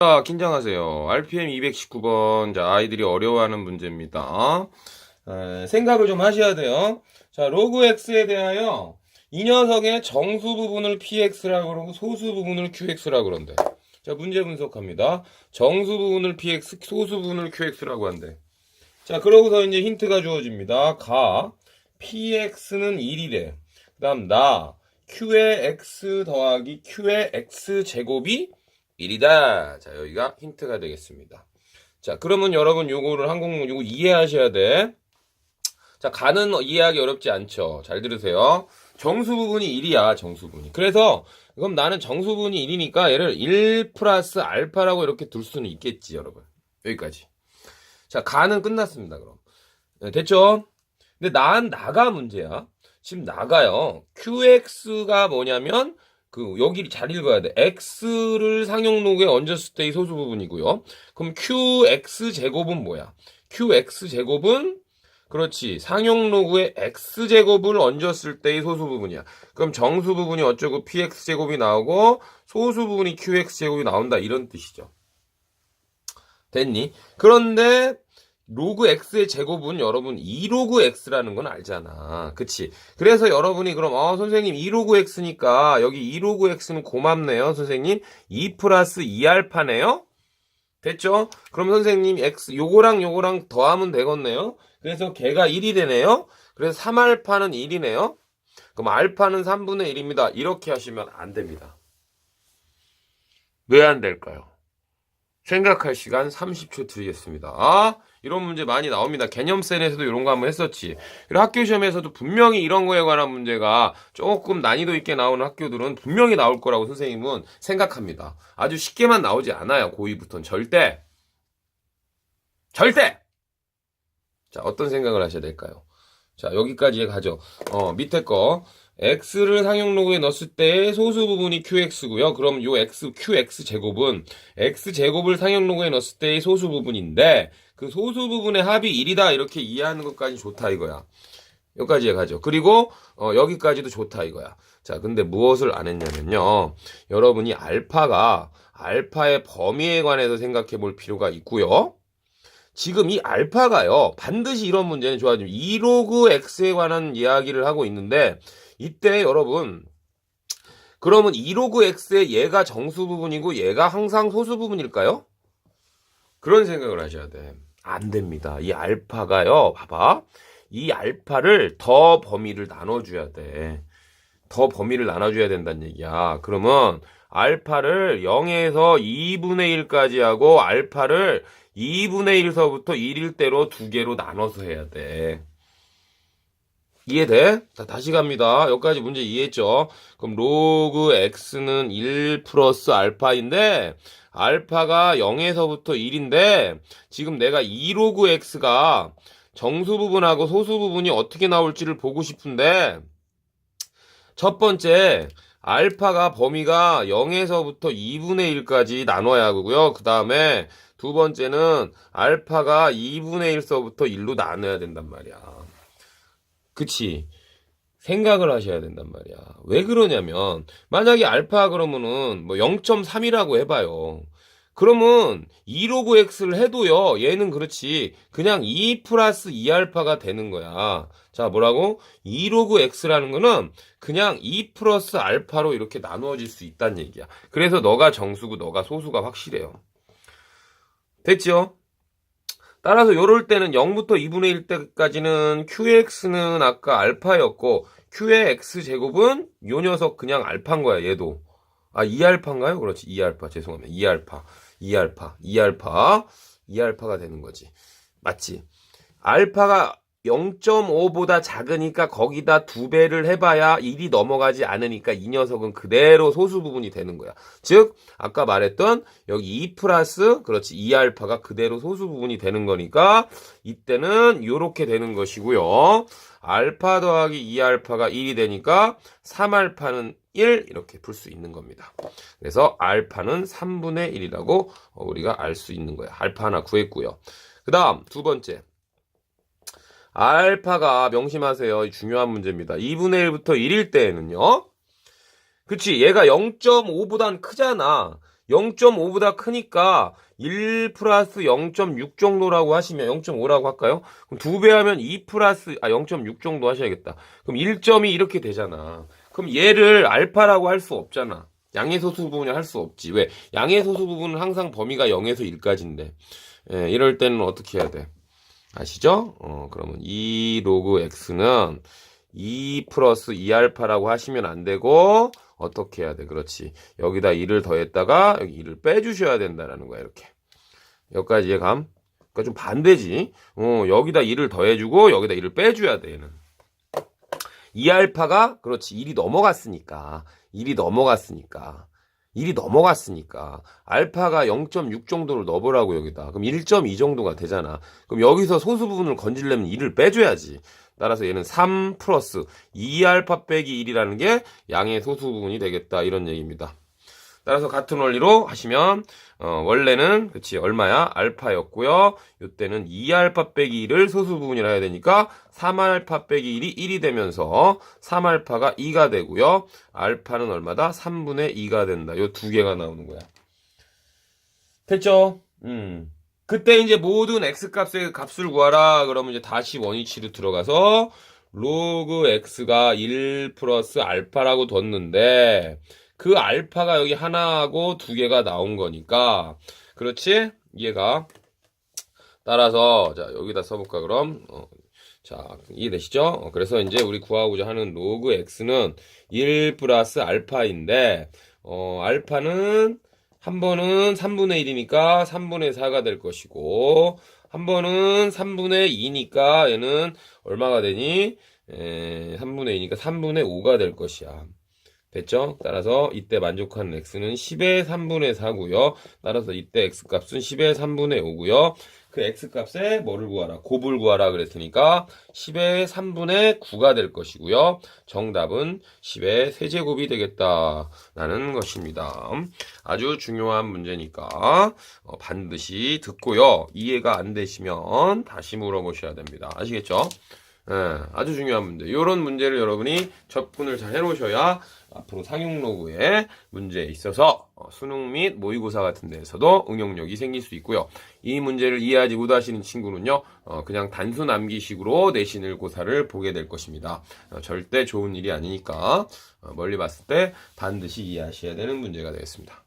자, 긴장하세요. RPM 219번. 자, 아이들이 어려워하는 문제입니다. 생각을 좀 하셔야 돼요. 자, 로그 x에 대하여 이 녀석의 정수 부분을 px라고 그러고 소수 부분을 qx라고 그런대. 자, 문제 분석합니다. 정수 부분을 px, 소수 부분을 qx라고 한대. 자, 그러고서 이제 힌트가 주어집니다. px는 1이래. 그 다음 q의 x 더하기 q의 x 제곱이 1이다. 자, 여기가 힌트가 되겠습니다. 자, 그러면 여러분 요거를 항공문 요거 이해하셔야 돼. 자, 가는 이해하기 어렵지 않죠. 잘 들으세요. 정수 부분이 1이야, 정수 부분이. 그래서 그럼 나는 정수 부분이 1이니까 얘를 1 플러스 알파라고 이렇게 둘 수는 있겠지, 여러분. 여기까지. 자, 가는 끝났습니다, 그럼. 네, 됐죠? 근데 나가 문제야. 지금 나가요. QX가 뭐냐면 여기 잘 읽어야 돼. X를 상용로그에 얹었을 때의 소수 부분이고요. 그럼 QX 제곱은 뭐야? QX 제곱은 그렇지. 상용로그에 X 제곱을 얹었을 때의 소수 부분이야. 그럼 정수 부분이 어쩌고 PX 제곱이 나오고 소수 부분이 QX 제곱이 나온다. 이런 뜻이죠. 됐니? 그런데 로그 x의 제곱은 여러분 2로그 x라는 건 알잖아. 그치? 그래서 여러분이 그럼 선생님 2로그 x니까 여기 2로그 x는 고맙네요. 선생님 2 플러스 2알파네요. 됐죠? 그럼 선생님 x 요거랑 더하면 되겠네요. 그래서 걔가 1이 되네요. 그래서 3알파는 1이네요. 그럼 알파는 3분의 1입니다. 이렇게 하시면 안 됩니다. 왜 안 될까요? 생각할 시간 30초 드리겠습니다. 이런 문제 많이 나옵니다. 개념센에서도 이런 거 한번 했었지. 그리고 학교 시험에서도 분명히 이런 거에 관한 문제가 조금 난이도 있게 나오는 학교들은 분명히 나올 거라고 선생님은 생각합니다. 아주 쉽게만 나오지 않아요. 고2부터는 절대. 절대! 자, 어떤 생각을 하셔야 될까요? 자, 여기까지 가죠. 밑에 거. x를 상용로그에 넣었을 때 소수 부분이 qx고요. 그럼 요 qx 제곱은 x 제곱을 상용로그에 넣었을 때의 소수 부분인데 그 소수 부분의 합이 1이다 이렇게 이해하는 것까지 좋다 이거야. 여기까지 가죠. 그리고 여기까지도 좋다 이거야. 자, 근데 무엇을 안 했냐면요. 여러분이 알파의 범위에 관해서 생각해 볼 필요가 있고요. 지금 이 알파가요, 반드시 이런 문제는 좋아지면 2로그 x에 관한 이야기를 하고 있는데, 이때 여러분, 그러면 2로그 x의 얘가 정수 부분이고 얘가 항상 소수 부분일까요? 그런 생각을 하셔야 돼. 안 됩니다. 이 알파가요, 봐봐. 이 알파를 더 범위를 나눠줘야 돼. 더 범위를 나눠줘야 된다는 얘기야. 그러면 알파를 0에서 2분의 1까지 하고 알파를 2분의 1서부터 1일 대로 두 개로 나눠서 해야 돼. 이해돼? 자, 다시 갑니다. 여기까지 문제 이해했죠? 그럼 로그 x는 1 플러스 알파인데 알파가 0에서부터 1인데 지금 내가 2로그 x가 정수 부분하고 소수 부분이 어떻게 나올지를 보고 싶은데 첫 번째, 알파가 범위가 0에서부터 2분의 1까지 나눠야 하고요. 그 다음에 두 번째는 알파가 2분의 1서부터 1로 나눠야 된단 말이야. 그치? 생각을 하셔야 된단 말이야. 왜 그러냐면, 만약에 알파 그러면은 뭐 0.3이라고 해봐요. 그러면 2로그 x를 해도요, 얘는 그렇지. 그냥 2 플러스 2알파가 되는 거야. 자, 뭐라고? 2로그 x라는 거는 그냥 2 플러스 알파로 이렇게 나누어질 수 있다는 얘기야. 그래서 너가 정수고 너가 소수가 확실해요. 됐죠? 따라서 요럴 때는 0부터 2분의 1 때까지는 qx는 아까 알파였고 q의 x제곱은 요 녀석 그냥 알파인 거야, 얘도. 2알파인가요? 그렇지, 2알파. 죄송합니다. 2알파가 되는 거지. 맞지? 알파가 0.5보다 작으니까 거기다 2배를 해봐야 1이 넘어가지 않으니까 이 녀석은 그대로 소수 부분이 되는 거야. 즉 아까 말했던 여기 2 플러스 그렇지 2알파가 그대로 소수 부분이 되는 거니까 이때는 이렇게 되는 것이고요. 알파 더하기 2알파가 1이 되니까 3알파는 1 이렇게 풀 수 있는 겁니다. 그래서 알파는 3분의 1이라고 우리가 알 수 있는 거야. 알파 하나 구했고요. 그 다음 두 번째. 알파가 명심하세요. 중요한 문제입니다. 2분의 1부터 1일 때에는요. 그치, 얘가 0.5보단 크잖아. 0.5보다 크니까 1 플러스 0.6 정도라고 하시면 0.5라고 할까요? 그럼 2배 하면 2 플러스 0.6 정도 하셔야겠다. 그럼 1점이 이렇게 되잖아. 그럼 얘를 알파라고 할 수 없잖아. 양의 소수 부분이 할 수 없지. 왜? 양의 소수 부분은 항상 범위가 0에서 1까지인데. 예, 이럴 때는 어떻게 해야 돼? 아시죠? 그러면 2 로그 x는 2 플러스 2알파라고 하시면 안 되고, 어떻게 해야 돼? 그렇지. 여기다 2를 더했다가, 여기 2를 빼주셔야 된다라는 거야, 이렇게. 여기까지 이해감? 그러니까 좀 반대지. 여기다 2를 더해주고, 여기다 2를 빼줘야 돼, 얘는. 2알파가, 그렇지. 1이 넘어갔으니까. 1이 넘어갔으니까. 1이 넘어갔으니까. 알파가 0.6 정도를 넣어보라고, 여기다. 그럼 1.2 정도가 되잖아. 그럼 여기서 소수 부분을 건지려면 2를 빼줘야지. 따라서 얘는 3 플러스 2알파 빼기 1이라는 게 양의 소수 부분이 되겠다. 이런 얘기입니다. 따라서 같은 원리로 하시면 원래는 그치 얼마야? 알파였고요. 이때는 2알파 빼기 1을 소수 부분이라 해야 되니까 3알파 빼기 1이 1이 되면서 3알파가 2가 되고요. 알파는 얼마다? 3분의 2가 된다. 요 두 개가 나오는 거야. 됐죠? 그때 이제 모든 x값의 값을 구하라. 그러면 이제 다시 원위치로 들어가서 로그 x가 1 플러스 알파라고 뒀는데 그 알파가 여기 하나하고 두 개가 나온 거니까 그렇지? 이해가. 따라서 자 여기다 써볼까 그럼 자 이해되시죠? 그래서 이제 우리 구하고자 하는 로그 x는 1 플러스 알파인데 알파는 한 번은 3분의 1이니까 3분의 4가 될 것이고 한 번은 3분의 2니까 얘는 얼마가 되니? 3분의 2니까 3분의 5가 될 것이야. 됐죠? 따라서 이때 만족하는 x는 10의 3분의 4고요. 따라서 이때 x값은 10의 3분의 5고요. 그 x값에 뭐를 구하라? 곱을 구하라 그랬으니까 10의 3분의 9가 될 것이고요. 정답은 10의 세제곱이 되겠다라는 것입니다. 아주 중요한 문제니까 반드시 듣고요. 이해가 안 되시면 다시 물어보셔야 됩니다. 아시겠죠? 아주 중요한 문제. 이런 문제를 여러분이 접근을 잘 해놓으셔야 앞으로 상용로그의 문제에 있어서 수능 및 모의고사 같은 데에서도 응용력이 생길 수 있고요. 이 문제를 이해하지 못하시는 친구는요, 그냥 단순 암기식으로 내신을 고사를 보게 될 것입니다. 절대 좋은 일이 아니니까 멀리 봤을 때 반드시 이해하셔야 되는 문제가 되겠습니다.